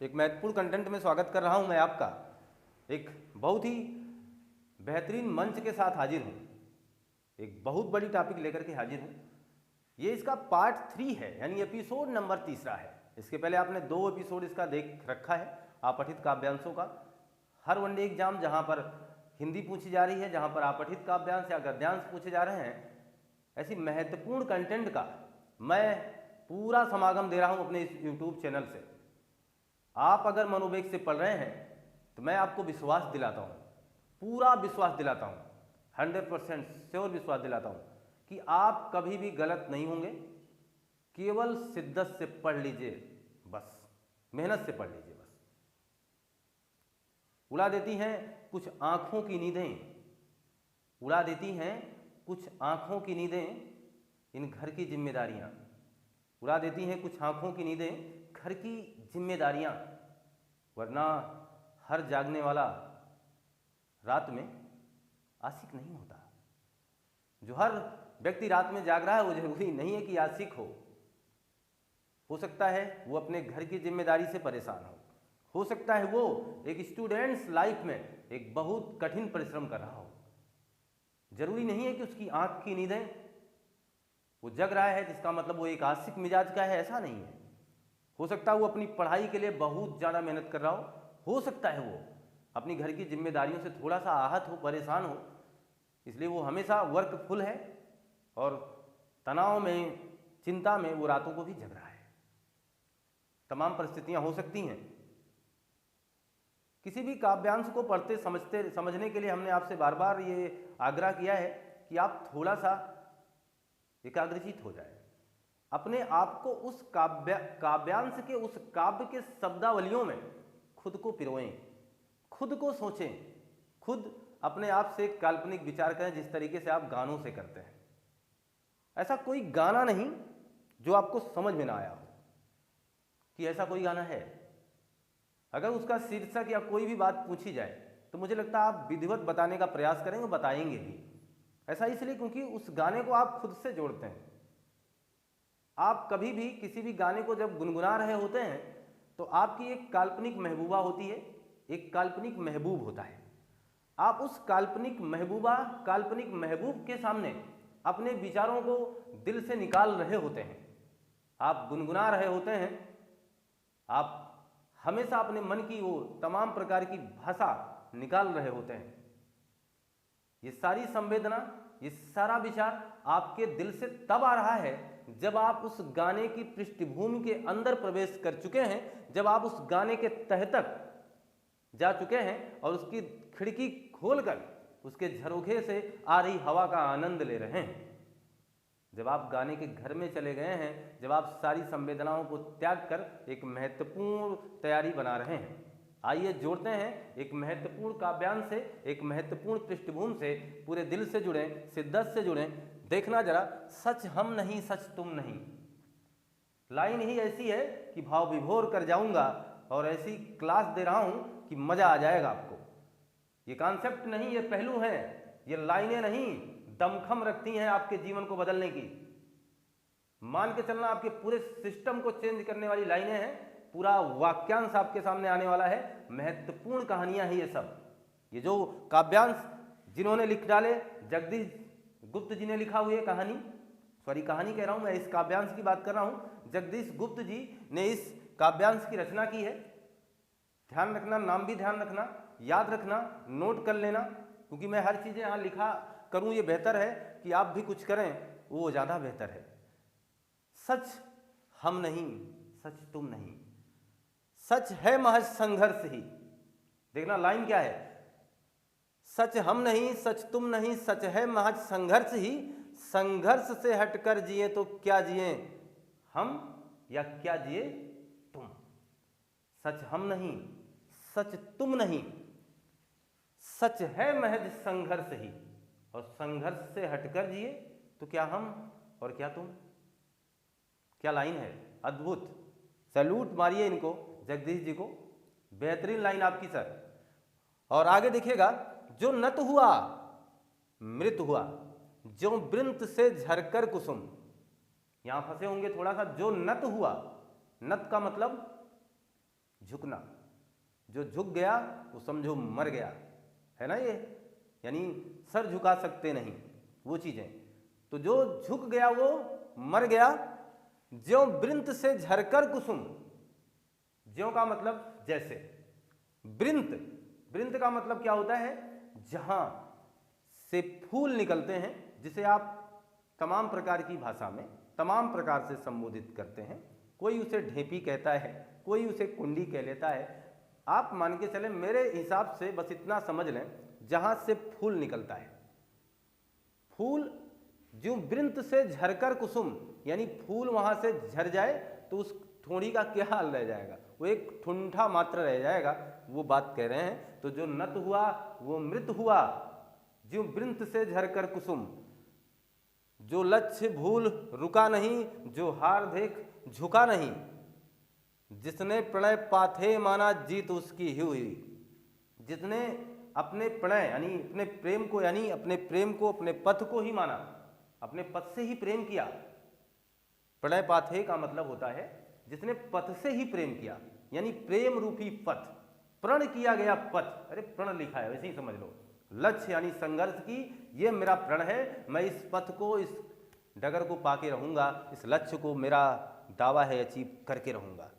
एक महत्वपूर्ण कंटेंट में स्वागत कर रहा हूं मैं आपका। एक बहुत ही बेहतरीन मंच के साथ हाजिर हूं, एक बहुत बड़ी टॉपिक लेकर के हाजिर हूं। ये इसका पार्ट 3 है, यानी एपिसोड नंबर 3 है। इसके पहले आपने 2 एपिसोड इसका देख रखा है, अपठित काव्यांशों का। हर वनडे एग्जाम जहां पर हिंदी पूछी जा रही है, जहां पर अपठित काव्यांश या गद्यांश पूछे जा रहे हैं, ऐसी महत्वपूर्ण कंटेंट का मैं पूरा समागम दे रहा हूं अपने इस यूट्यूब चैनल से। आप अगर मनोवेग से पढ़ रहे हैं तो मैं आपको विश्वास दिलाता हूं, पूरा विश्वास दिलाता हूं, 100% श्योर विश्वास दिलाता हूं कि आप कभी भी गलत नहीं होंगे। केवल शिद्दत से पढ़ लीजिए, बस मेहनत से पढ़ लीजिए। बस उड़ा देती हैं कुछ आंखों की नींदें, उड़ा देती हैं कुछ आंखों की नींदें इन घर की जिम्मेदारियां, उड़ा देती हैं कुछ आंखों की नींदें घर की जिम्मेदारियां। वरना हर जागने वाला रात में आशिक नहीं होता। जो हर व्यक्ति रात में जाग रहा है वो जरूरी नहीं है कि आशिक हो सकता है वो अपने घर की जिम्मेदारी से परेशान हो सकता है वो एक स्टूडेंट्स लाइफ में एक बहुत कठिन परिश्रम कर रहा हो। जरूरी नहीं है कि उसकी आंख की नींदें वो जग रहा है जिसका मतलब वो एक आशिक मिजाज का है, ऐसा नहीं है। हो सकता है वो अपनी पढ़ाई के लिए बहुत ज़्यादा मेहनत कर रहा हो सकता है वो अपनी घर की जिम्मेदारियों से थोड़ा सा आहत हो, परेशान हो, इसलिए वो हमेशा वर्कफुल है और तनाव में, चिंता में वो रातों को भी जग रहा है। तमाम परिस्थितियां हो सकती हैं। किसी भी काव्यांश को पढ़ते समझने के लिए हमने आपसे बार बार ये आग्रह किया है कि आप थोड़ा सा एकाग्रचित हो जाए, अपने आप को उस काव्यांश के, उस काव्य के शब्दावलियों में खुद को पिरोएं, खुद को सोचें, खुद अपने आप से काल्पनिक विचार करें जिस तरीके से आप गानों से करते हैं। ऐसा कोई गाना नहीं जो आपको समझ में ना आया हो कि ऐसा कोई गाना है। अगर उसका शीर्षक या कोई भी बात पूछी जाए तो मुझे लगता है आप विधिवत बताने का प्रयास करेंगे, बताएंगे भी। ऐसा इसलिए क्योंकि उस गाने को आप खुद से जोड़ते हैं। आप कभी भी किसी भी गाने को जब गुनगुना रहे होते हैं तो आपकी एक काल्पनिक महबूबा होती है, एक काल्पनिक महबूब होता है। आप उस काल्पनिक महबूब के सामने अपने विचारों को दिल से निकाल रहे होते हैं, आप गुनगुना रहे होते हैं। आप हमेशा अपने मन की वो तमाम प्रकार की भाषा निकाल रहे होते हैं। ये सारी संवेदना, ये सारा विचार आपके दिल से तब आ रहा है जब आप उस गाने की पृष्ठभूमि के अंदर प्रवेश कर चुके हैं, जब आप उस गाने के तह तक जा चुके हैं और उसकी खिड़की खोलकर उसके झरोखे से आ रही हवा का आनंद ले रहे हैं। जब आप गाने के घर में चले गए हैं, जब आप सारी संवेदनाओं को त्याग कर एक महत्वपूर्ण तैयारी बना रहे हैं। आइए जोड़ते हैं एक महत्वपूर्ण काव्यांश से, एक महत्वपूर्ण पृष्ठभूमि से, पूरे दिल से जुड़ें, शिद्दत से जुड़ें। देखना जरा, सच हम नहीं सच तुम नहीं, लाइन ही ऐसी है कि भाव विभोर कर जाऊंगा और ऐसी क्लास दे रहा हूं कि मजा आ जाएगा आपको। ये कॉन्सेप्ट नहीं, ये पहलू है, ये लाइनें नहीं दमखम रखती हैं आपके जीवन को बदलने की। मान के चलना आपके पूरे सिस्टम को चेंज करने वाली लाइनें हैं। पूरा वाक्यांश आपके सामने आने वाला है, महत्वपूर्ण कहानियां हैं ये सब। ये जो काव्यांश जिन्होंने लिख डाले, जगदीश गुप्त जी ने लिखा हुई कहानी, कहानी कह रहा हूं मैं, इस काव्यांश की बात कर रहा हूं। जगदीश गुप्त जी ने इस काव्यांश की रचना की है। ध्यान रखना, नाम भी ध्यान रखना, याद रखना, नोट कर लेना, क्योंकि मैं हर चीजें यहां लिखा करूं ये बेहतर है कि आप भी कुछ करें, वो ज्यादा बेहतर है। सच हम नहीं सच तुम नहीं, सच है महज संघर्ष ही। देखना लाइन क्या है, सच हम नहीं सच तुम नहीं, सच है महज संघर्ष ही। संघर्ष से हटकर जिए तो क्या जिए हम या क्या जिए तुम। सच हम नहीं सच तुम नहीं, सच है महज संघर्ष ही, और संघर्ष से हटकर जिए तो क्या हम और क्या तुम। क्या लाइन है, अद्भुत। सैल्यूट मारिए इनको, जगदीश जी को, बेहतरीन लाइन आपकी सर। और आगे देखिएगा, जो नत हुआ मृत हुआ, जो वृंत से झरकर कुसुम। यहां फंसे होंगे थोड़ा सा, जो नत हुआ, नत का मतलब झुकना। जो झुक गया वो समझो मर गया, है ना ये, यानी सर झुका सकते नहीं वो चीजें। तो जो झुक गया वो मर गया। ज्यों वृंत से झरकर कुसुम, ज्यों का मतलब जैसे, वृंत, वृंत का मतलब क्या होता है, जहां से फूल निकलते हैं, जिसे आप तमाम प्रकार की भाषा में तमाम प्रकार से संबोधित करते हैं। कोई उसे ढेपी कहता है, कोई उसे कुंडी कह लेता है। आप मान के चलें, मेरे हिसाब से बस इतना समझ लें, जहां से फूल निकलता है, फूल जो वृंत से झरकर कुसुम, यानी फूल वहां से झर जाए तो उस ठोड़ी का क्या हाल रह जाएगा, वो एक ठुंठा मात्र रह जाएगा, वो बात कह रहे हैं। तो जो नत हुआ वो मृत हुआ, जो वृंत से झरकर कुसुम, जो लक्ष्य भूल रुका नहीं, जो हार देख झुका नहीं, जिसने प्रणय पाथे माना जीत उसकी ही हुई। जिसने अपने प्रणय यानी अपने प्रेम को, यानी अपने प्रेम को, अपने पथ को ही माना, अपने पथ से ही प्रेम किया। प्रणय पाथे का मतलब होता है जिसने पथ से ही प्रेम किया, यानी प्रेम रूपी पथ, प्रण किया गया पथ। अरे प्रण लिखा है, वैसे ही समझ लो। लक्ष्य यानी संघर्ष की, ये मेरा प्रण है, मैं इस पथ को, इस डगर को पाके रहूंगा, इस लक्ष्य को मेरा दावा है अचीव करके रहूंगा।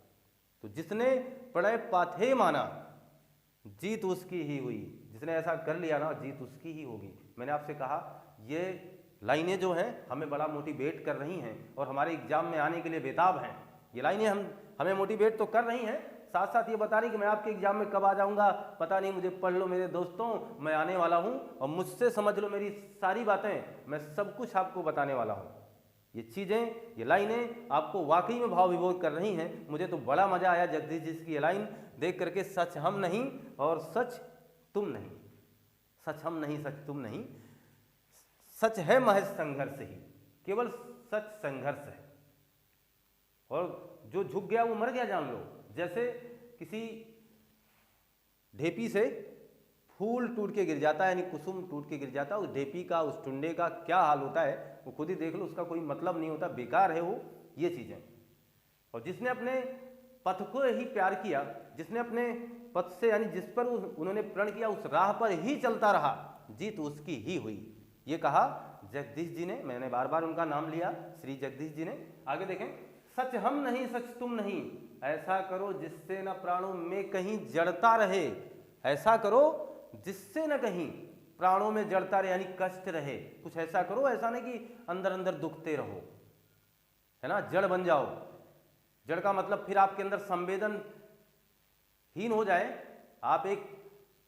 तो जिसने प्रणय पाथे माना जीत उसकी ही हुई। जिसने ऐसा कर लिया ना, जीत उसकी ही होगी। मैंने आपसे कहा ये लाइनें जो हैं हमें बड़ा मोटिवेट कर रही हैं और हमारे एग्जाम में आने के लिए बेताब हैं। ये लाइनें हमें मोटिवेट तो कर रही हैं, साथ साथ ये बता रही कि मैं आपके एग्जाम में कब आ जाऊंगा पता नहीं, मुझे पढ़ लो मेरे दोस्तों, मैं आने वाला हूं और मुझसे समझ लो मेरी सारी बातें, मैं सब कुछ आपको बताने वाला हूं। ये चीज़ें, ये लाइनें आपको वाकई में भाव विभोर कर रही हैं। मुझे तो बड़ा मजा आया जगदीश जी की ये लाइन देख करके, सच हम नहीं और सच तुम नहीं, सच हम नहीं सच तुम नहीं, सच है महज संघर्ष ही, केवल सच संघर्ष है। और जो झुक गया वो मर गया, जान लो। जैसे किसी ढेपी से फूल टूट के गिर जाता है, यानी कुसुम टूट के गिर जाता है, उस ढेपी का, उस टुंडे का क्या हाल होता है वो खुद ही देख लो, उसका कोई मतलब नहीं होता, बेकार है वो, ये चीजें। और जिसने अपने पथ को ही प्यार किया, जिसने अपने पथ से, यानी जिस पर उन्होंने प्रण किया, उस राह पर ही चलता रहा, जीत उसकी ही हुई। ये कहा जगदीश जी ने, मैंने बार बार उनका नाम लिया, श्री जगदीश जी ने। आगे देखें, सच हम नहीं सच तुम नहीं, ऐसा करो जिससे न प्राणों में कहीं जड़ता रहे। ऐसा करो जिससे न कहीं प्राणों में जड़ता रहे, यानी कष्ट रहे। कुछ ऐसा करो, ऐसा नहीं कि अंदर अंदर दुखते रहो, है ना, जड़ बन जाओ। जड़ का मतलब फिर आपके अंदर संवेदनहीन हो जाए, आप एक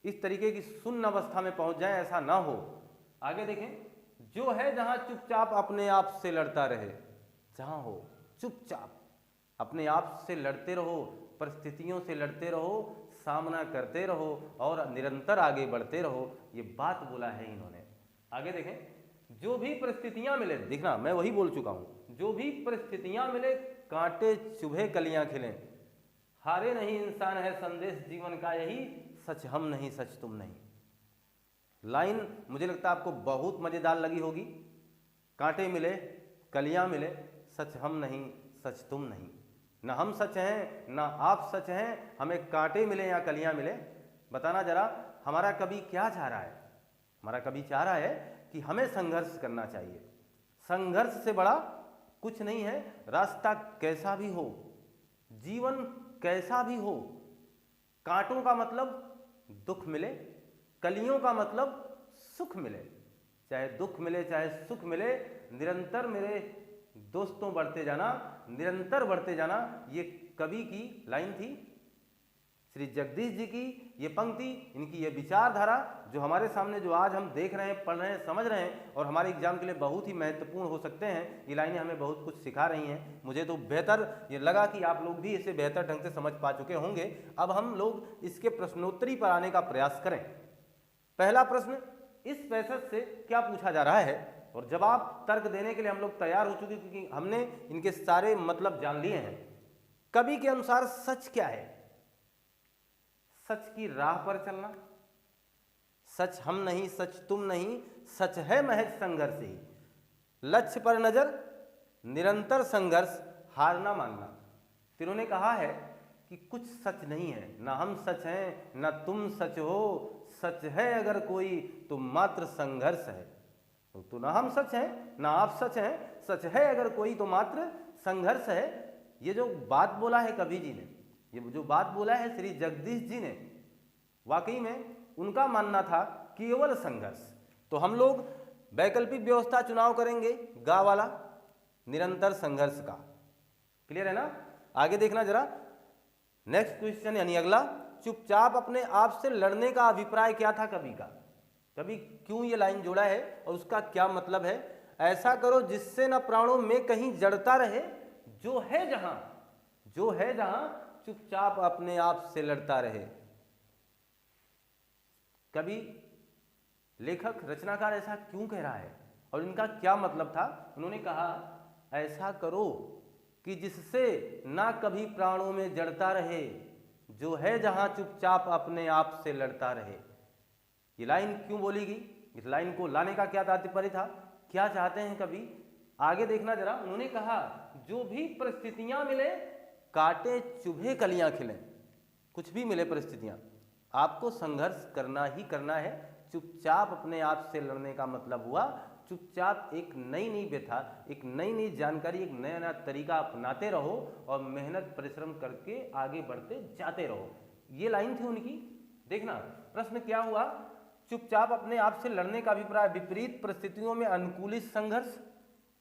इस तरीके की शून्य अवस्था में पहुंच जाए, ऐसा ना हो। आगे देखें, जो है जहां चुपचाप अपने आप से लड़ता रहे, जहां हो चुपचाप अपने आप से लड़ते रहो, परिस्थितियों से लड़ते रहो, सामना करते रहो और निरंतर आगे बढ़ते रहो। ये बात बोला है इन्होंने। आगे देखें, जो भी परिस्थितियां मिले, देखना मैं वही बोल चुका हूं, जो भी परिस्थितियां मिले कांटे चुभे कलियां खिलें, हारे नहीं इंसान है संदेश जीवन का यही, सच हम नहीं सच तुम नहीं। लाइन मुझे लगता है आपको बहुत मजेदार लगी होगी। कांटे मिले कलियां मिले, सच हम नहीं सच तुम नहीं। ना हम सच हैं ना आप सच हैं, हमें कांटे मिले या कलियां मिले, बताना जरा हमारा कभी क्या चाह रहा है। हमारा कभी चाह रहा है कि हमें संघर्ष करना चाहिए। संघर्ष से बड़ा कुछ नहीं है। रास्ता कैसा भी हो, जीवन कैसा भी हो, कांटों का मतलब दुख मिले, कलियों का मतलब सुख मिले। चाहे दुख मिले चाहे सुख मिले, निरंतर मेरे दोस्तों बढ़ते जाना, निरंतर बढ़ते जाना। ये कवि की लाइन थी, श्री जगदीश जी की ये पंक्ति, इनकी ये विचारधारा जो हमारे सामने, जो आज हम देख रहे हैं, पढ़ रहे हैं, समझ रहे हैं और हमारे एग्जाम के लिए बहुत ही महत्वपूर्ण हो सकते हैं। ये लाइनें हमें बहुत कुछ सिखा रही हैं। मुझे तो बेहतर ये लगा कि आप लोग भी इसे बेहतर ढंग से समझ पा चुके होंगे। अब हम लोग इसके प्रश्नोत्तरी पर आने का प्रयास करें। पहला प्रश्न, इस पैसेज से क्या पूछा जा रहा है, और जवाब तर्क देने के लिए हम लोग तैयार हो चुके, क्योंकि हमने इनके सारे मतलब जान लिए हैं। कवि के अनुसार सच क्या है? सच की राह पर चलना, सच हम नहीं सच तुम नहीं, सच है महज संघर्ष ही, लक्ष्य पर नजर, निरंतर संघर्ष, हार ना मानना। फिर उन्होंने कहा है कि कुछ सच नहीं है, ना हम सच हैं ना तुम सच हो, सच है अगर कोई तो मात्र संघर्ष है। तो ना हम सच हैं ना आप सच हैं, सच है अगर कोई तो मात्र संघर्ष है। ये जो बात बोला है कवि जी ने, ये जो बात बोला है श्री जगदीश जी ने, वाकई में उनका मानना था केवल संघर्ष। तो हम लोग वैकल्पिक व्यवस्था चुनाव करेंगे गा वाला, निरंतर संघर्ष का। क्लियर है ना? आगे देखना जरा नेक्स्ट क्वेश्चन, यानी अगला, चुपचाप अपने आप से लड़ने का अभिप्राय क्या था कवि का? कवि क्यों ये लाइन जोड़ा है और उसका क्या मतलब है? ऐसा करो जिससे न प्राणों में कहीं जड़ता रहे, जो है जहां चुपचाप अपने आप से लड़ता रहे। कवि, लेखक, रचनाकार ऐसा क्यों कह रहा है और इनका क्या मतलब था? उन्होंने कहा ऐसा करो कि जिससे ना कभी प्राणों में जड़ता रहे, जो है जहां चुपचाप अपने आप से लड़ता रहे। ये लाइन क्यों बोली गई? इस लाइन को लाने का क्या तात्पर्य था? क्या चाहते हैं कवि? आगे देखना जरा। उन्होंने कहा जो भी परिस्थितियां मिले, काटे चुभे कलियां खिलें। कुछ भी मिले परिस्थितियां, आपको संघर्ष करना ही करना है। चुपचाप अपने आप से लड़ने का मतलब हुआ चुपचाप एक नई नई व्यथा, एक नई नई जानकारी, एक नया नया तरीका अपनाते रहो और मेहनत परिश्रम करके आगे बढ़ते जाते रहो। ये लाइन थी उनकी। देखना प्रश्न क्या हुआ, चुपचाप अपने आप से लड़ने का अभिप्राय, विपरीत परिस्थितियों में अनुकूलित संघर्ष,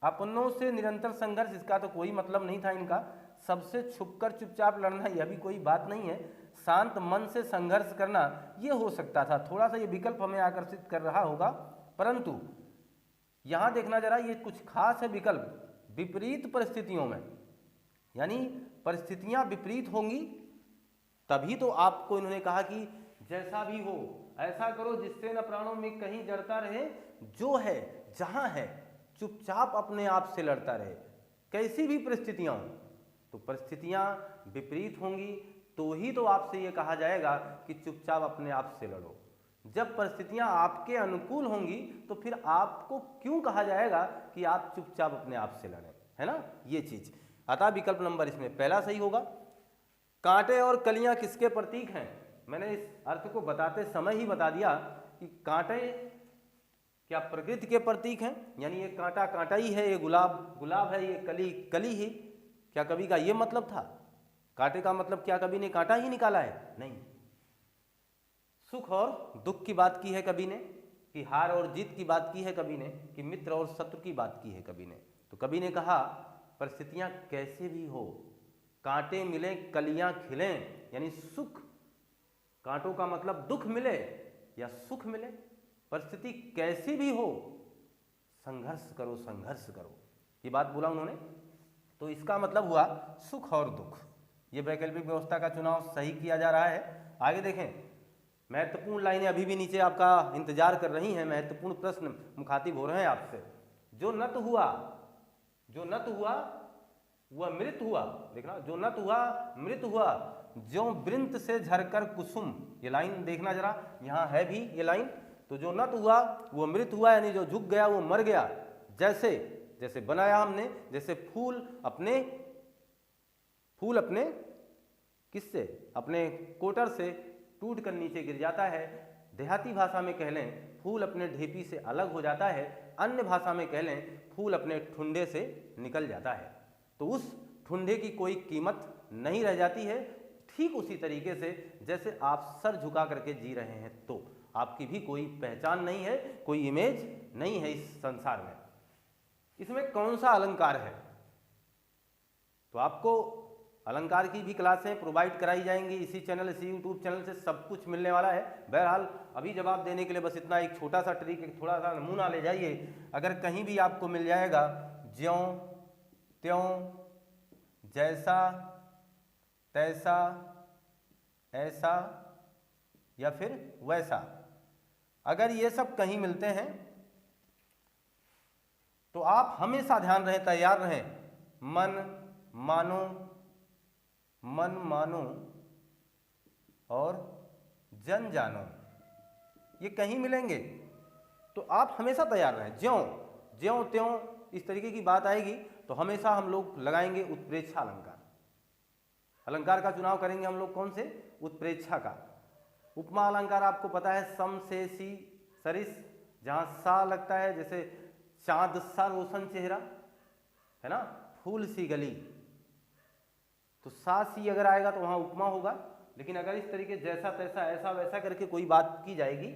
अपनों से निरंतर संघर्ष। इसका तो कोई मतलब नहीं था इनका। सबसे छुपकर चुपचाप लड़ना, यह भी कोई बात नहीं है। शांत मन से संघर्ष करना, यह हो सकता था। थोड़ा सा ये विकल्प हमें आकर्षित कर रहा होगा, परंतु यहां देखना जरा, ये कुछ खास है विकल्प। विपरीत परिस्थितियों में, यानी परिस्थितियां विपरीत होंगी तभी तो आपको इन्होंने कहा कि जैसा भी हो ऐसा करो जिससे न प्राणों में कहीं जड़ता रहे, जो है जहां है चुपचाप अपने आप से लड़ता रहे। कैसी भी परिस्थितियां हो, तो परिस्थितियां विपरीत होंगी तो ही तो आपसे ये कहा जाएगा कि चुपचाप अपने आप से लड़ो। जब परिस्थितियां आपके अनुकूल होंगी तो फिर आपको क्यों कहा जाएगा कि आप चुपचाप अपने आप से लड़ें, है ना? ये चीज। अतः विकल्प नंबर इसमें पहला सही होगा। कांटे और कलियां किसके प्रतीक हैं? मैंने इस अर्थ को बताते समय ही बता दिया कि कांटे क्या प्रकृति के प्रतीक हैं, यानी ये कांटा कांटा ही है, ये गुलाब गुलाब है, ये कली कली ही। क्या कवि का ये मतलब था? कांटे का मतलब क्या कवि ने कांटा ही निकाला है? नहीं। सुख और दुख की बात की है कवि ने, कि हार और जीत की बात की है कवि ने, कि मित्र और शत्रु की बात की है कवि ने। तो कवि ने कहा परिस्थितियां कैसे भी हो, कांटे मिले कलियां खिलें, यानी सुख, कांटों का मतलब दुख मिले या सुख मिले, परिस्थिति कैसी भी हो संघर्ष करो, संघर्ष करो। ये बात बोला उन्होंने। तो इसका मतलब हुआ सुख और दुख। ये वैकल्पिक व्यवस्था का चुनाव सही किया जा रहा है। आगे देखें, महत्वपूर्ण लाइनें अभी भी नीचे आपका इंतजार कर रही हैं। महत्वपूर्ण प्रश्न मुखातिब हो रहे हैं आपसे। जो नत हुआ, जो नत हुआ वह मृत हुआ। देखना, जो नत हुआ मृत हुआ, जो वृंत से झरकर कुसुम। ये लाइन देखना जरा, यहाँ है भी ये लाइन। तो जो नत हुआ वो मृत हुआ, यानी जो झुक गया वो मर गया। जैसे जैसे बनाया हमने, जैसे फूल अपने किससे, अपने कोटर से टूट कर नीचे गिर जाता है। देहाती भाषा में कह लें फूल अपने ढेपी से अलग हो जाता है, अन्य भाषा में कह लें फूल अपने ठुंडे से निकल जाता है। तो उस ठुंडे की कोई कीमत नहीं रह जाती है। ठीक उसी तरीके से जैसे आप सर झुका करके जी रहे हैं तो आपकी भी कोई पहचान नहीं है, कोई इमेज नहीं है इस संसार में। इसमें कौन सा अलंकार है? तो आपको अलंकार की भी क्लासें प्रोवाइड कराई जाएंगी इसी चैनल, इसी यूट्यूब चैनल से सब कुछ मिलने वाला है। बहरहाल अभी जवाब देने के लिए बस इतना एक छोटा सा ट्रिक, एक थोड़ा सा नमूना ले जाइए। अगर कहीं भी आपको मिल जाएगा ज्यों त्यों, जैसा तैसा, ऐसा या फिर वैसा, अगर ये सब कहीं मिलते हैं तो आप हमेशा ध्यान रहे, तैयार रहें। मन मानो और जन जानो, ये कहीं मिलेंगे तो आप हमेशा तैयार रहें। ज्यों त्यों इस तरीके की बात आएगी तो हमेशा हम लोग लगाएंगे उत्प्रेक्षा अलंकार। अलंकार का चुनाव करेंगे हम लोग कौन से? उत्प्रेक्षा का। उपमा अलंकार आपको पता है सम से सी सरिस, जहाँ सा लगता है जैसे चाँद सा रोशन चेहरा है ना, फूल सी गली, तो सा सी अगर आएगा तो वहाँ उपमा होगा। लेकिन अगर इस तरीके जैसा तैसा ऐसा वैसा करके कोई बात की जाएगी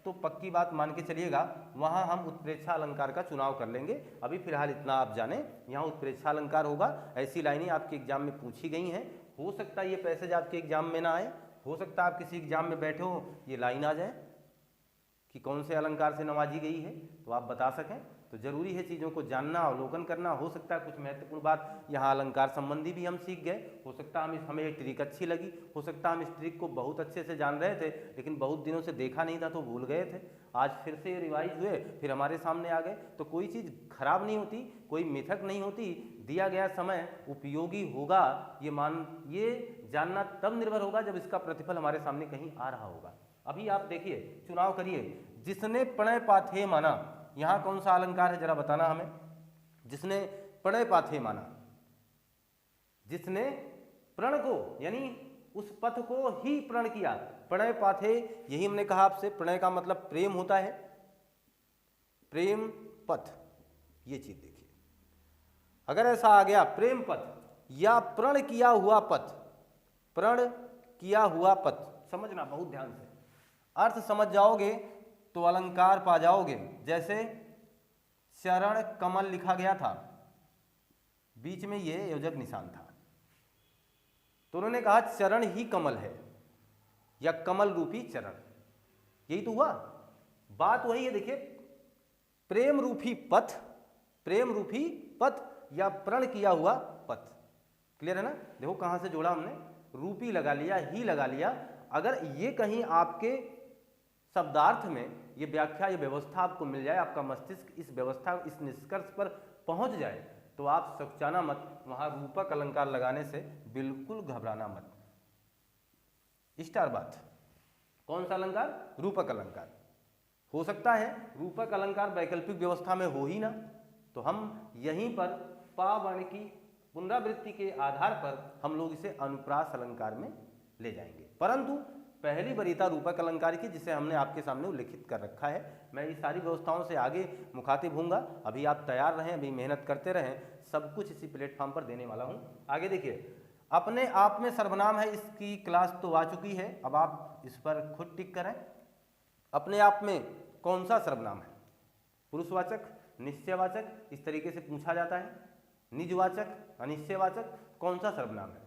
तो पक्की बात मान के चलिएगा वहाँ हम उत्प्रेक्षा अलंकार का चुनाव कर लेंगे। अभी फिलहाल इतना आप जानें, यहाँ उत्प्रेक्षा अलंकार होगा। ऐसी लाइनें आपके एग्जाम में पूछी गई हैं, हो सकता है ये पैसेज आपके एग्जाम में ना आए, हो सकता है आप किसी एग्जाम में बैठे हो ये लाइन आ जाए कि कौन से अलंकार से नवाजी गई है, तो आप बता सकें। तो जरूरी है चीज़ों को जानना, अवलोकन करना। हो सकता है कुछ महत्वपूर्ण बात यहाँ अलंकार संबंधी भी हम सीख गए, हो सकता है हमें ये ट्रिक अच्छी लगी, हो सकता है हम इस ट्रिक को बहुत अच्छे से जान रहे थे लेकिन बहुत दिनों से देखा नहीं था तो भूल गए थे। आज फिर से ये रिवाइज हुए, फिर हमारे सामने आ गए। तो कोई चीज़ खराब नहीं होती, कोई मिथक नहीं होती, दिया गया समय उपयोगी होगा ये जानना तब निर्भर होगा जब इसका प्रतिफल हमारे सामने कहीं आ रहा होगा। अभी आप देखिए, चुनाव करिए, जिसने प्रणय पाथे माना, यहां कौन सा अलंकार है जरा बताना हमें। जिसने प्रणय पाथे माना, जिसने प्रण को यानी उस पथ को ही प्रण किया। प्रणय पाथे, यही हमने कहा आपसे, प्रणय का मतलब प्रेम होता है, प्रेम पथ, ये चीज देखिए। अगर ऐसा आ गया प्रेम पथ या प्रण किया हुआ पथ, प्रण किया हुआ पथ, समझना बहुत ध्यान से, अर्थ समझ जाओगे तो अलंकार पा जाओगे। जैसे चरण कमल लिखा गया था, बीच में ये योजक निशान था, तो उन्होंने कहा चरण ही कमल है या कमल रूपी चरण, यही तो हुआ। बात वही है, देखिए, प्रेम रूपी पथ, प्रेम रूपी पथ या प्रण किया हुआ पथ। क्लियर है ना? देखो कहां से जोड़ा हमने, रूपी लगा लिया, ही लगा लिया। अगर ये कहीं आपके शब्दार्थ में ये व्याख्या, ये व्यवस्था आपको मिल जाए, आपका मस्तिष्क इस व्यवस्था, इस निष्कर्ष पर पहुंच जाए, तो आप सकुचाना मत, वहां रूपक अलंकार लगाने से बिल्कुल घबराना मत। स्टार बात, कौन सा अलंकार? रूपक अलंकार। हो सकता है रूपक अलंकार वैकल्पिक व्यवस्था में हो ही ना, तो हम यहीं पर पा वर्ण की पुनरावृत्ति के आधार पर हम लोग इसे अनुप्रास अलंकार में ले जाएंगे। परंतु पहली वरीयता रूपक अलंकार की, जिसे हमने आपके सामने उल्लेखित कर रखा है। मैं इस सारी व्यवस्थाओं से आगे मुखातिब होऊंगा, अभी आप तैयार रहें, अभी मेहनत करते रहें, सब कुछ इसी प्लेटफॉर्म पर देने वाला हूं। आगे देखिए, अपने आप में सर्वनाम है, इसकी क्लास तो आ चुकी है, अब आप इस पर खुद टिक करें। अपने आप में कौन सा सर्वनाम है? पुरुषवाचक, निश्चयवाचक, इस तरीके से पूछा जाता है। निजवाचक, अनिश्चयवाचक, कौन सा सर्वनाम है?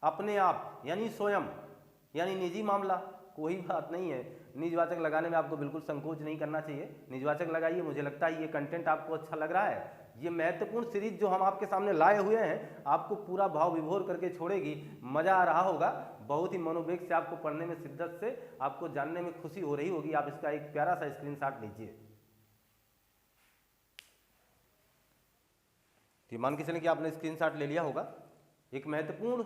अपने आप यानी स्वयं, यानी निजी मामला, कोई बात नहीं है। निजवाचक लगाने में आपको बिल्कुल संकोच नहीं करना चाहिए, निजवाचक लगाइए। मुझे लगता है ये कंटेंट आपको अच्छा लग रहा है। ये महत्वपूर्ण सीरीज जो हम आपके सामने लाए हुए हैं, आपको पूरा भाव विभोर करके छोड़ेगी, मजा आ रहा होगा, बहुत ही मनोवेग से आपको पढ़ने में, शिद्दत से आपको जानने में खुशी हो रही होगी। आप इसका एक प्यारा सा स्क्रीनशॉट लीजिए। मान के चलें कि आपने स्क्रीनशॉट ले लिया होगा। एक महत्वपूर्ण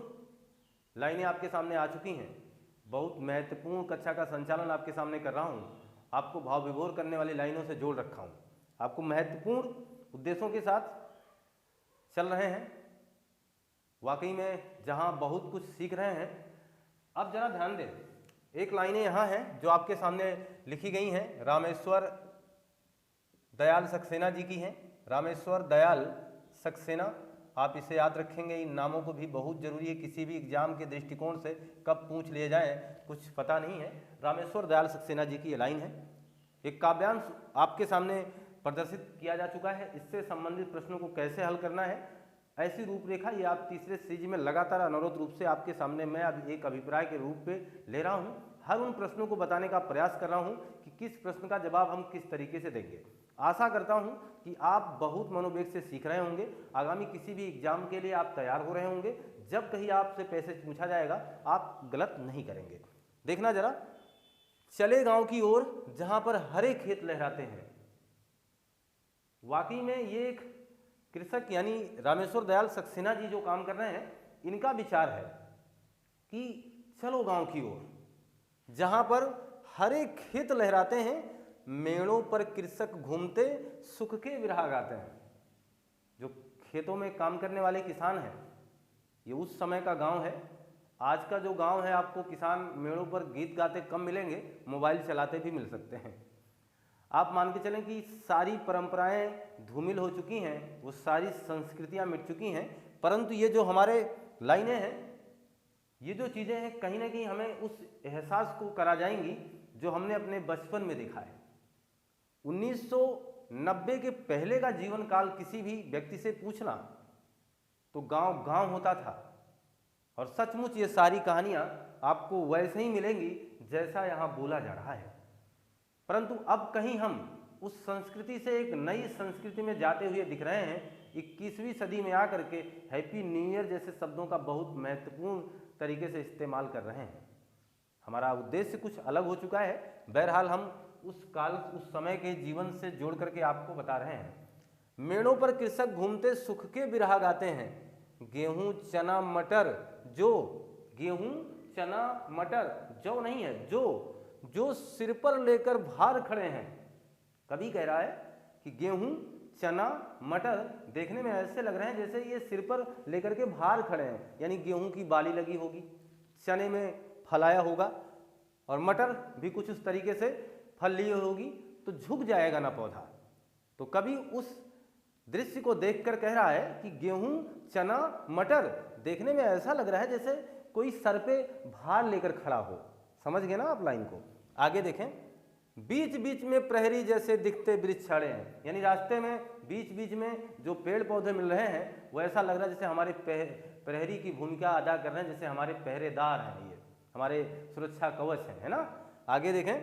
लाइनें आपके सामने आ चुकी हैं, बहुत महत्वपूर्ण कक्षा का संचालन आपके सामने कर रहा हूं, आपको भाव विभोर करने वाली लाइनों से जोड़ रखा हूं, आपको महत्वपूर्ण उद्देश्यों के साथ चल रहे हैं, वाकई में जहां बहुत कुछ सीख रहे हैं। अब जरा ध्यान दें, एक लाइनें यहां हैं जो आपके सामने लिखी गई हैं, रामेश्वर दयाल सक्सेना जी की हैं। रामेश्वर दयाल सक्सेना, आप इसे याद रखेंगे, इन नामों को भी बहुत जरूरी है, किसी भी एग्जाम के दृष्टिकोण से कब पूछ लिए जाएं कुछ पता नहीं है। रामेश्वर दयाल सक्सेना जी की ये लाइन है। एक काव्यांश आपके सामने प्रदर्शित किया जा चुका है, इससे संबंधित प्रश्नों को कैसे हल करना है, ऐसी रूपरेखा ये आप तीसरे सीरीज में लगातार अनवरत रूप से आपके सामने मैं अब एक अभिप्राय के रूप में ले रहा हूँ। हर उन प्रश्नों को बताने का प्रयास कर रहा हूँ कि किस प्रश्न का जवाब हम किस तरीके से देंगे। आशा करता हूं कि आप बहुत मनोवेग से सीख रहे होंगे, आगामी किसी भी एग्जाम के लिए आप तैयार हो रहे होंगे। जब कहीं आपसे पैसेज पूछा जाएगा आप गलत नहीं करेंगे। देखना जरा, चले गांव की ओर जहां पर हरे खेत लहराते हैं। वाकई में ये एक कृषक यानी रामेश्वर दयाल सक्सेना जी जो काम कर रहे हैं, इनका विचार है कि चलो गांव की ओर जहां पर हरे खेत लहराते हैं, मेड़ों पर कृषक घूमते सुख के विरह गाते हैं। जो खेतों में काम करने वाले किसान हैं, ये उस समय का गांव है। आज का जो गांव है आपको किसान मेड़ों पर गीत गाते कम मिलेंगे, मोबाइल चलाते भी मिल सकते हैं। आप मान के चलें कि सारी परंपराएं धूमिल हो चुकी हैं, वो सारी संस्कृतियां मिट चुकी हैं, परंतु ये जो हमारे लाइनें हैं, ये जो चीज़ें हैं, कहीं ना कहीं हमें उस एहसास को करा जाएंगी जो हमने अपने बचपन में देखा है। 1990 के पहले का जीवन काल किसी भी व्यक्ति से पूछना तो गांव गांव होता था, और सचमुच ये सारी कहानियां आपको वैसे ही मिलेंगी जैसा यहाँ बोला जा रहा है। परंतु अब कहीं हम उस संस्कृति से एक नई संस्कृति में जाते हुए दिख रहे हैं। 21वीं सदी में आकर के हैप्पी न्यू ईयर जैसे शब्दों का बहुत महत्वपूर्ण तरीके से इस्तेमाल कर रहे हैं। हमारा उद्देश्य कुछ अलग हो चुका है। बहरहाल हम उस काल, उस समय के जीवन से जोड़ करके आपको बता रहे हैं। मेड़ों पर कृषक घूमते सुख के बिरहा गाते हैं, गेहूं चना मटर जो, गेहूं चना मटर जौ नहीं है, जो सिर पर लेकर भार खड़े हैं। कवि कह रहा है कि गेहूं चना मटर देखने में ऐसे लग रहे हैं जैसे ये सिर पर लेकर के भार खड़े हैं, यानी गेहूं की बाली लगी होगी, चने में फलाया होगा, और मटर भी कुछ उस तरीके से फल लिए होगी, तो झुक जाएगा ना पौधा। तो कभी उस दृश्य को देखकर कह रहा है कि गेहूं चना मटर देखने में ऐसा लग रहा है जैसे कोई सर पे भार लेकर खड़ा हो। समझ गए ना आप लाइन को? आगे देखें, बीच बीच में प्रहरी जैसे दिखते वृक्ष खड़े हैं, यानी रास्ते में बीच बीच में जो पेड़ पौधे मिल रहे हैं वो ऐसा लग रहा है जैसे हमारे प्रहरी की भूमिका अदा कर रहे हैं, जैसे हमारे पहरेदार हैं, ये हमारे सुरक्षा कवच हैं, है ना। आगे देखें,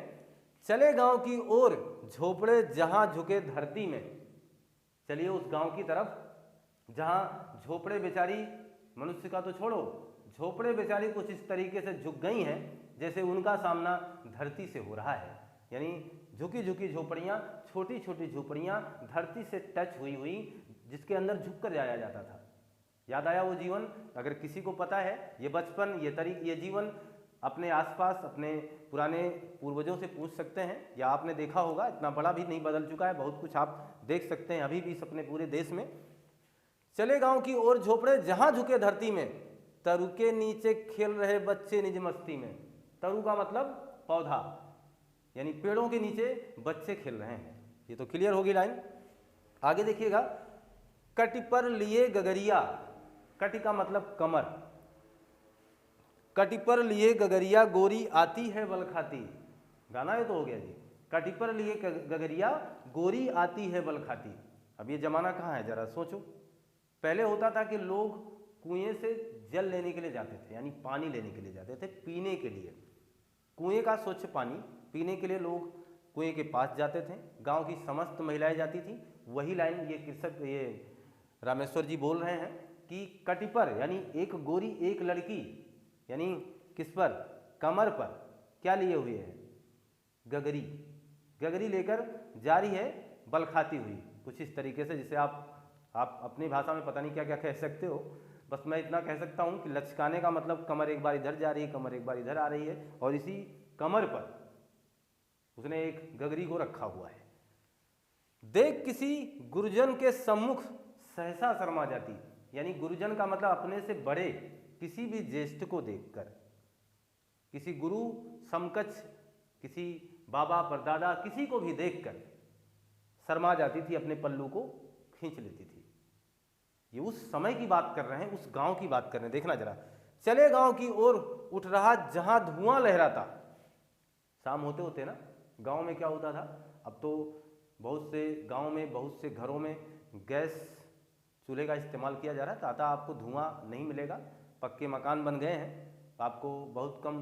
चले गांव की ओर झोपड़े जहां झुके धरती में। चलिए उस गांव की तरफ जहां झोपड़े बेचारी, मनुष्य का तो छोड़ो, झोपड़े बेचारी कुछ इस तरीके से झुक गई हैं जैसे उनका सामना धरती से हो रहा है। यानी झुकी झुकी झोपड़ियाँ, छोटी छोटी झोपड़ियाँ धरती से टच हुई हुई, जिसके अंदर झुक कर जाया जाता था। याद आया वो जीवन? अगर किसी को पता है ये बचपन, ये जीवन, अपने आसपास अपने पुराने पूर्वजों से पूछ सकते हैं, या आपने देखा होगा। इतना बड़ा भी नहीं बदल चुका है, बहुत कुछ आप देख सकते हैं अभी भी इस अपने पूरे देश में। चले गांव की ओर झोपड़े जहां झुके धरती में, तरु के नीचे खेल रहे बच्चे निज मस्ती में। तरु का मतलब पौधा, यानी पेड़ों के नीचे बच्चे खेल रहे हैं। ये तो क्लियर होगी लाइन। आगे देखिएगा, कटि पर लिए गगरिया। कटि का मतलब कमर। कटि पर लिए गगरिया गोरी आती है बल खाती। गाना ये तो हो गया जी। कटि पर लिए गगरिया गोरी आती है बल खाती। अब ये जमाना कहाँ है, जरा सोचो। पहले होता था कि लोग कुएं से जल लेने के लिए जाते थे, यानी पानी लेने के लिए जाते थे, पीने के लिए। कुएं का स्वच्छ पानी पीने के लिए लोग कुएं के पास जाते थे। गांव की समस्त महिलाएं जाती थी। वही लाइन ये कृषक, ये रामेश्वर जी बोल रहे हैं कि कटि पर, यानी एक गोरी एक लड़की, यानी किस पर? कमर पर क्या लिए हुए है? गगरी। गगरी लेकर जा रही है बल खाती हुई, कुछ इस तरीके से, जिसे आप अपनी भाषा में पता नहीं क्या क्या कह सकते हो। बस मैं इतना कह सकता हूँ कि लचकाने का मतलब कमर एक बार इधर जा रही है, कमर एक बार इधर आ रही है, और इसी कमर पर उसने एक गगरी को रखा हुआ है। देख किसी गुरुजन के सम्मुख सहसा शर्मा जाती। यानी गुरुजन का मतलब अपने से बड़े किसी भी ज्येष्ठ को देखकर, किसी गुरु समकक्ष, किसी बाबा परदादा, किसी को भी देखकर शर्मा जाती थी, अपने पल्लू को खींच लेती थी। ये उस समय की बात कर रहे हैं, उस गांव की बात कर रहे हैं। देखना जरा, चले गांव की ओर उठ रहा जहां धुआं लहराता। शाम होते होते ना गांव में क्या होता था, अब तो बहुत से गांव में, बहुत से घरों में गैस चूल्हे का इस्तेमाल किया जा रहा है। ताता आपको धुआं नहीं मिलेगा, पक्के मकान बन गए हैं, आपको बहुत कम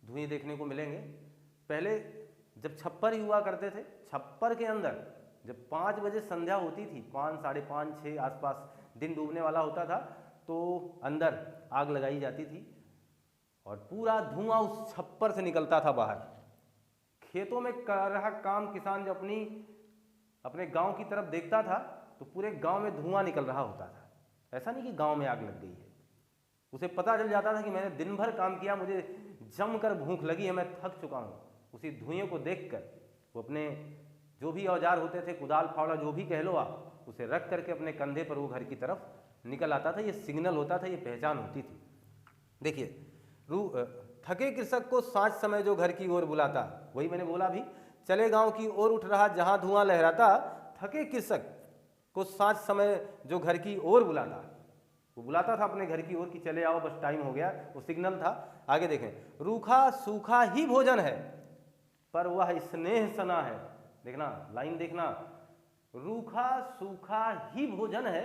धुएं देखने को मिलेंगे। पहले जब छप्पर ही हुआ करते थे, छप्पर के अंदर जब 5 बजे संध्या होती थी, 5, साढ़े 5, 6 आसपास दिन डूबने वाला होता था, तो अंदर आग लगाई जाती थी और पूरा धुआं उस छप्पर से निकलता था बाहर। खेतों में कर रहा काम किसान जब अपने गांव की तरफ देखता था तो पूरे गांव में धुआं निकल रहा होता था। ऐसा नहीं कि गांव में आग लग गई है, उसे पता चल जाता था कि मैंने दिन भर काम किया, मुझे जमकर भूख लगी है, मैं थक चुका हूँ। उसी धुएं को देखकर वो अपने जो भी औजार होते थे, कुदाल फावड़ा जो भी कह लो आप, उसे रख करके अपने कंधे पर वो घर की तरफ निकल आता था, ये सिग्नल होता था, ये पहचान होती थी। देखिए, थके कृषक को साँझ समय जो घर की ओर बुलाता, वही मैंने बोला भी, चले गांव की ओर उठ रहा जहां धुआं लहराता। थके कृषक को साँझ समय जो घर की ओर बुलाता, वो बुलाता था अपने घर की ओर कि चले आओ, बस टाइम हो गया, वो सिग्नल था। आगे देखें, रूखा सूखा ही भोजन है पर वह स्नेह सना है। देखना लाइन देखना, रूखा सूखा ही भोजन है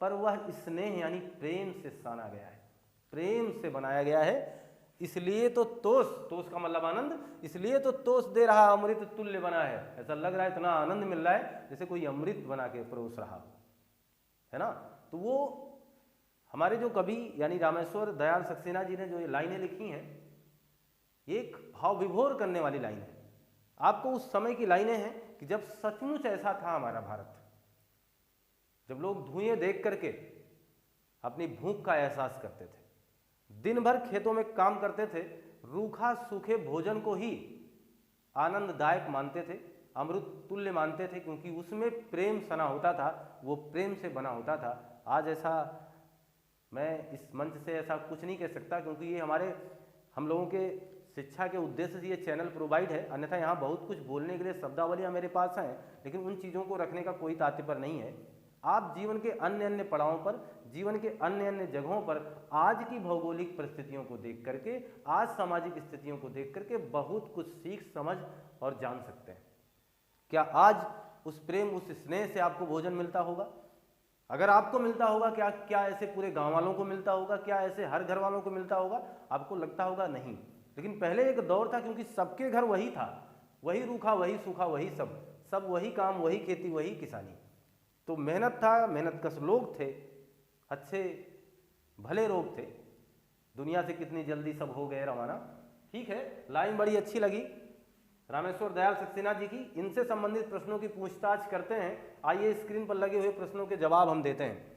पर वह स्नेह यानी प्रेम से साना गया है, प्रेम से बनाया गया है। इसलिए तो तोष, तोष का मतलब आनंद, इसलिए तो तोष दे रहा अमृत तुल्य बना है। ऐसा लग रहा है इतना आनंद मिल रहा है जैसे कोई अमृत बना के परोस रहा है ना। तो वो हमारे जो कवि यानी रामेश्वर दयाल सक्सेना जी ने जो ये लाइनें लिखी हैं, एक भाव विभोर करने वाली लाइन है। आपको उस समय की लाइनें हैं कि जब सचमुच ऐसा था हमारा भारत, जब लोग धुएं देख करके अपनी भूख का एहसास करते थे, दिन भर खेतों में काम करते थे, रूखा सूखे भोजन को ही आनंददायक मानते थे, अमृत तुल्य मानते थे, क्योंकि उसमें प्रेम सना होता था, वो प्रेम से बना होता था। आज ऐसा मैं इस मंच से ऐसा कुछ नहीं कह सकता, क्योंकि ये हम लोगों के शिक्षा के उद्देश्य से ये चैनल प्रोवाइड है, अन्यथा यहाँ बहुत कुछ बोलने के लिए शब्दावलियाँ मेरे पास हैं, लेकिन उन चीज़ों को रखने का कोई तात्पर्य नहीं है। आप जीवन के अन्य अन्य पड़ावों पर, जीवन के अन्य अन्य जगहों पर आज की भौगोलिक परिस्थितियों को देख करके, आज सामाजिक स्थितियों को देख करके बहुत कुछ सीख समझ और जान सकते हैं। क्या आज उस प्रेम उस स्नेह से आपको भोजन मिलता होगा? अगर आपको मिलता होगा, क्या ऐसे पूरे गांव वालों को मिलता होगा? क्या ऐसे हर घर वालों को मिलता होगा? आपको लगता होगा नहीं। लेकिन पहले एक दौर था, क्योंकि सबके घर वही था, वही रूखा वही सूखा वही सब वही काम, वही खेती वही किसानी। तो मेहनत था, मेहनतकश लोग थे, अच्छे भले लोग थे। दुनिया से कितनी जल्दी सब हो गए रवाना। ठीक है, लाइन बड़ी अच्छी लगी रामेश्वर दयाल सक्सेना जी की। इनसे संबंधित प्रश्नों की पूछताछ करते हैं। आइए स्क्रीन पर लगे हुए प्रश्नों के जवाब हम देते हैं।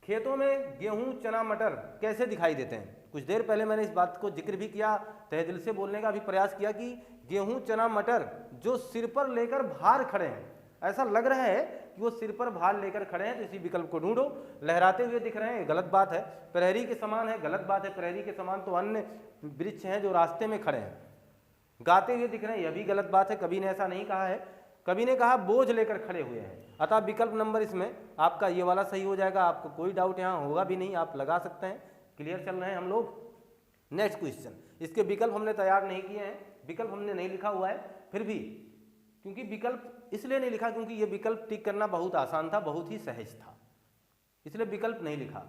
खेतों में गेहूं चना मटर कैसे दिखाई देते हैं? कुछ देर पहले मैंने इस बात को जिक्र भी किया, तहे दिल से बोलने का भी प्रयास किया कि गेहूं चना मटर जो सिर पर लेकर भार खड़े हैं, ऐसा लग रहा है कि वो सिर पर भार लेकर खड़े हैं, तो इसी विकल्प को ढूंढो। लहराते हुए दिख रहे हैं, गलत बात है। प्रहरी के समान है, गलत बात है। प्रहरी के समान तो अन्य वृक्ष हैं जो रास्ते में खड़े हैं। गाते हुए दिख रहे हैं, यह भी गलत बात है, कवि ने ऐसा नहीं कहा है। कवि ने कहा बोझ लेकर खड़े हुए हैं। अतः विकल्प नंबर इसमें आपका ये वाला सही हो जाएगा। आपको कोई डाउट यहाँ होगा भी नहीं, आप लगा सकते हैं। क्लियर चल रहे हैं हम लोग। नेक्स्ट क्वेश्चन, इसके विकल्प हमने तैयार नहीं किए हैं, विकल्प हमने नहीं लिखा हुआ है, फिर भी क्योंकि विकल्प इसलिए नहीं लिखा क्योंकि ये विकल्प टिक करना बहुत आसान था, बहुत ही सहज था, इसलिए विकल्प नहीं लिखा।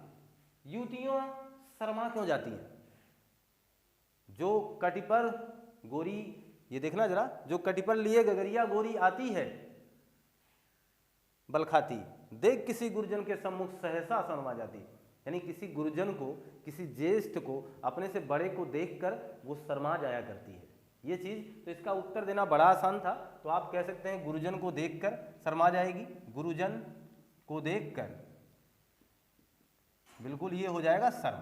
युवतियां शर्मा क्यों जाती हैं? जो कटी पर गोरी, ये देखना जरा, जो कटी पर लिए गगरिया गोरी आती है बलखाती, देख किसी गुरुजन के सम्मुख सहसा शर्मा जाती। यानी किसी गुरुजन को, किसी ज्येष्ठ को, अपने से बड़े को देखकर वो शर्मा जाया करती है, ये चीज। तो इसका उत्तर देना बड़ा आसान था, तो आप कह सकते हैं गुरुजन को देखकर शर्मा जाएगी। गुरुजन को देखकर, बिल्कुल ये हो जाएगा शर्म।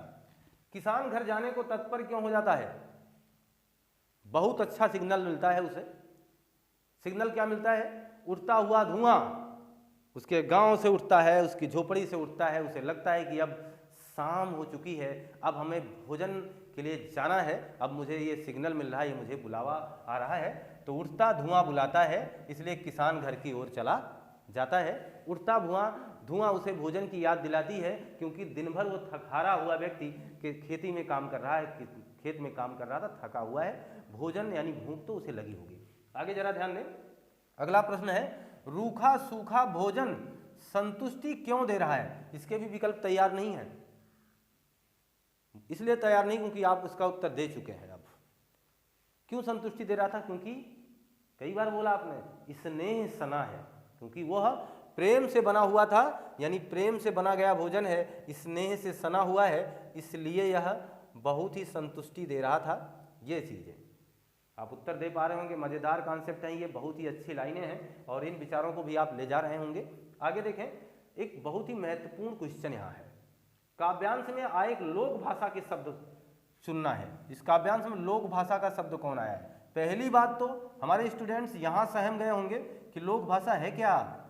किसान घर जाने को तत्पर क्यों हो जाता है? बहुत अच्छा सिग्नल मिलता है उसे। सिग्नल क्या मिलता है? उठता हुआ धुआं उसके गांव से उठता है, उसकी झोपड़ी से उठता है। उसे लगता है कि अब शाम हो चुकी है, अब हमें भोजन के लिए जाना है, अब मुझे ये सिग्नल मिल रहा है, ये मुझे बुलावा आ रहा है। तो उठता धुआं बुलाता है, इसलिए किसान घर की ओर चला जाता है। उठता धुआं उसे भोजन की याद दिलाती है, क्योंकि दिन भर वो थकारा हुआ व्यक्ति के खेती में काम कर रहा है, खेत में काम कर रहा था, थका हुआ है। भोजन यानी भूख तो उसे लगी होगी। आगे जरा ध्यान दें, अगला प्रश्न है, रूखा सूखा भोजन संतुष्टि क्यों दे रहा है? इसके भी विकल्प तैयार नहीं है, इसलिए तैयार नहीं क्योंकि आप उसका उत्तर दे चुके हैं। अब क्यों संतुष्टि दे रहा था? क्योंकि कई बार बोला आपने, स्नेह सना है, क्योंकि वह प्रेम से बना हुआ था, यानी प्रेम से बना गया भोजन है, स्नेह से सना हुआ है, इसलिए यह बहुत ही संतुष्टि दे रहा था। ये चीज़ है, आप उत्तर दे पा रहे होंगे। मज़ेदार कॉन्सेप्ट है ये, बहुत ही अच्छी लाइनें हैं और इन विचारों को भी आप ले जा रहे होंगे। आगे देखें, एक बहुत ही महत्वपूर्ण क्वेश्चन यहाँ है। काव्यांश में आए एक लोक भाषा के शब्द चुनना है। इस काव्यांश में लोक भाषा का शब्द कौन आया है? पहली बात तो हमारे स्टूडेंट्स यहाँ सहम गए होंगे कि लोक भाषा है क्या,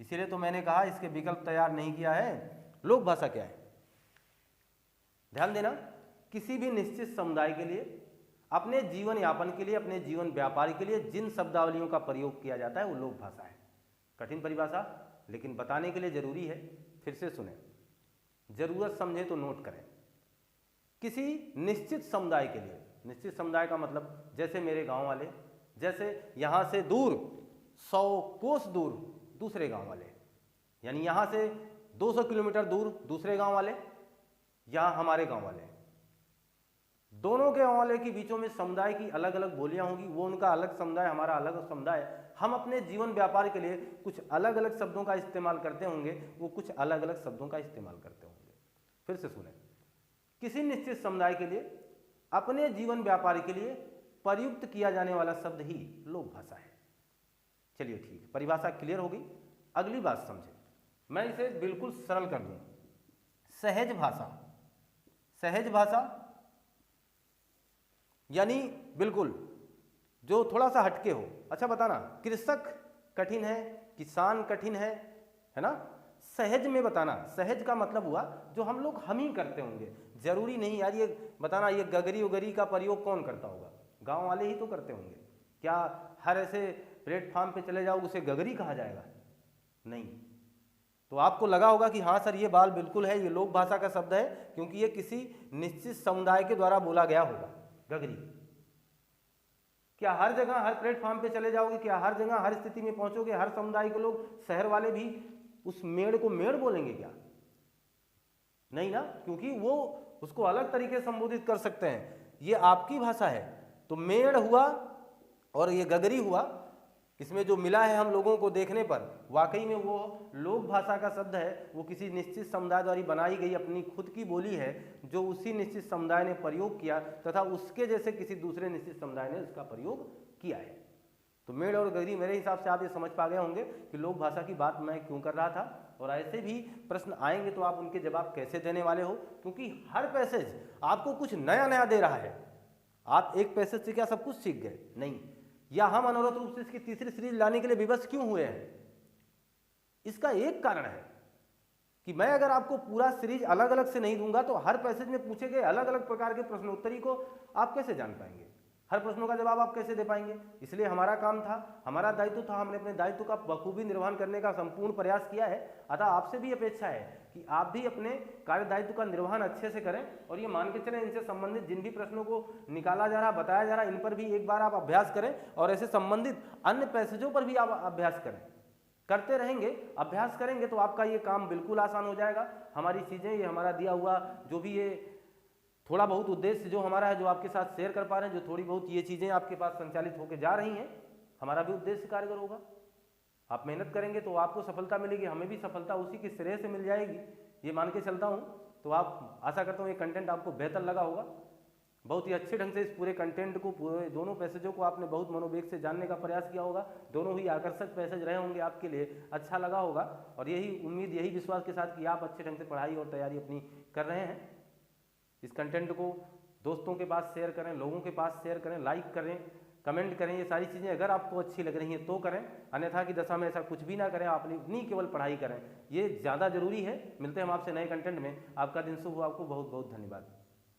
इसीलिए तो मैंने कहा इसके विकल्प तैयार नहीं किया है। लोक भाषा क्या है? ध्यान देना, किसी भी निश्चित समुदाय के लिए, अपने जीवन यापन के लिए, अपने जीवन व्यापार के लिए जिन शब्दावलियों का प्रयोग किया जाता है वो लोक भाषा है। कठिन परिभाषा, लेकिन बताने के लिए जरूरी है। फिर से सुने, जरूरत समझे तो नोट करें। किसी निश्चित समुदाय के लिए, निश्चित समुदाय का मतलब जैसे मेरे गांव वाले, जैसे यहाँ से दूर 100 कोस दूर दूसरे गांव वाले, यानी यहाँ से 200 किलोमीटर दूर दूसरे गांव वाले, यहाँ हमारे गांव वाले, दोनों के गांव वाले के बीचों में समुदाय की अलग अलग बोलियां होंगी। वो उनका अलग समुदाय, हमारा अलग समुदाय। हम अपने जीवन व्यापार के लिए कुछ अलग अलग शब्दों का इस्तेमाल करते होंगे, वो कुछ अलग अलग शब्दों का इस्तेमाल करते होंगे। फिर से सुने, किसी निश्चित समुदाय के लिए, अपने जीवन व्यापार के लिए प्रयुक्त किया जाने वाला शब्द ही लोक भाषा है। चलिए ठीक है, परिभाषा क्लियर होगी। अगली बात समझे, मैं इसे बिल्कुल सरल कर दूं। सहज भाषा, सहज भाषा यानी बिल्कुल जो थोड़ा सा हटके हो। अच्छा बताना, कृषक कठिन है, किसान कठिन है ना? सहज में बताना, सहज का मतलब हुआ जो हम लोग हम ही करते होंगे। जरूरी नहीं यार ये बताना ये गगरी उगरी का प्रयोग कौन करता होगा, गांव वाले ही तो करते होंगे। क्या हर ऐसे प्लेटफॉर्म पे चले जाओ उसे गगरी कहा जाएगा? नहीं। तो आपको लगा होगा कि हाँ सर ये बात बिल्कुल है, ये लोक भाषा का शब्द है, क्योंकि ये किसी निश्चित समुदाय के द्वारा बोला गया होगा। गगरी क्या हर जगह हर प्लेटफॉर्म पे चले जाओगे? क्या हर जगह हर स्थिति में पहुंचोगे? हर समुदाय के लोग, शहर वाले भी उस मेड़ को मेड़ बोलेंगे क्या? नहीं ना, क्योंकि वो उसको अलग तरीके से संबोधित कर सकते हैं। ये आपकी भाषा है। तो मेड़ हुआ और ये गगरी हुआ, इसमें जो मिला है हम लोगों को देखने पर, वाकई में वो लोक भाषा का शब्द है। वो किसी निश्चित समुदाय द्वारा बनाई गई अपनी खुद की बोली है, जो उसी निश्चित समुदाय ने प्रयोग किया तथा उसके जैसे किसी दूसरे निश्चित समुदाय ने उसका प्रयोग किया है। तो मेड़ और गगरी, मेरे हिसाब से आप ये समझ पा गए होंगे कि लोक भाषा की बात मैं क्यों कर रहा था। और ऐसे भी प्रश्न आएंगे तो आप उनके जवाब कैसे देने वाले हो, क्योंकि हर पैसेज आपको कुछ नया नया दे रहा है। आप एक पैसेज से क्या सब कुछ सीख गए? नहीं। या हम अनवरत रूप से इसकी तीसरी सीरीज लाने के लिए विवश क्यों हुए हैं? इसका एक कारण है कि मैं अगर आपको पूरा सीरीज अलग अलग से नहीं दूंगा तो हर पैसेज में पूछे गए अलग अलग प्रकार के प्रश्नोत्तरी को आप कैसे जान पाएंगे, हर प्रश्नों का जवाब आप कैसे दे पाएंगे। इसलिए हमारा काम था, हमारा दायित्व था, हमने अपने दायित्व का बखूबी निर्वहन करने का संपूर्ण प्रयास किया है। अतः आपसे भी अपेक्षा है कि आप भी अपने कार्य दायित्व का निर्वहन अच्छे से करें और ये मान के चलें इनसे संबंधित जिन भी प्रश्नों को निकाला जा रहा, बताया जा रहा, इन पर भी एक बार आप अभ्यास करें और ऐसे संबंधित अन्य पैसेजों पर भी आप अभ्यास करें। करते रहेंगे, अभ्यास करेंगे तो आपका ये काम बिल्कुल आसान हो जाएगा। हमारी चीज़ें, ये हमारा दिया हुआ जो भी ये थोड़ा बहुत उद्देश्य जो हमारा है, जो आपके साथ शेयर कर पा रहे हैं, जो थोड़ी बहुत ये चीज़ें आपके पास संचालित होकर जा रही हैं, हमारा भी उद्देश्य कारगर होगा। आप मेहनत करेंगे तो आपको सफलता मिलेगी, हमें भी सफलता उसी के श्रेय से मिल जाएगी, ये मान के चलता हूँ। तो आप, आशा करता हूँ ये कंटेंट आपको बेहतर लगा होगा। बहुत ही अच्छे ढंग से इस पूरे कंटेंट को, पूरे दोनों पैसेजों को आपने बहुत मनोवेग से जानने का प्रयास किया होगा। दोनों ही आकर्षक पैसेज रहे होंगे, आपके लिए अच्छा लगा होगा। और यही उम्मीद, यही विश्वास के साथ कि आप अच्छे ढंग से पढ़ाई और तैयारी अपनी कर रहे हैं। इस कंटेंट को दोस्तों के पास शेयर करें, लोगों के पास शेयर करें, लाइक करें, कमेंट करें। ये सारी चीज़ें अगर आपको अच्छी लग रही हैं तो करें, अन्यथा की दशा में ऐसा कुछ भी ना करें। आप अपनी केवल पढ़ाई करें, ये ज़्यादा जरूरी है। मिलते हैं हम आपसे नए कंटेंट में। आपका दिन शुभ हो, आपको बहुत बहुत धन्यवाद।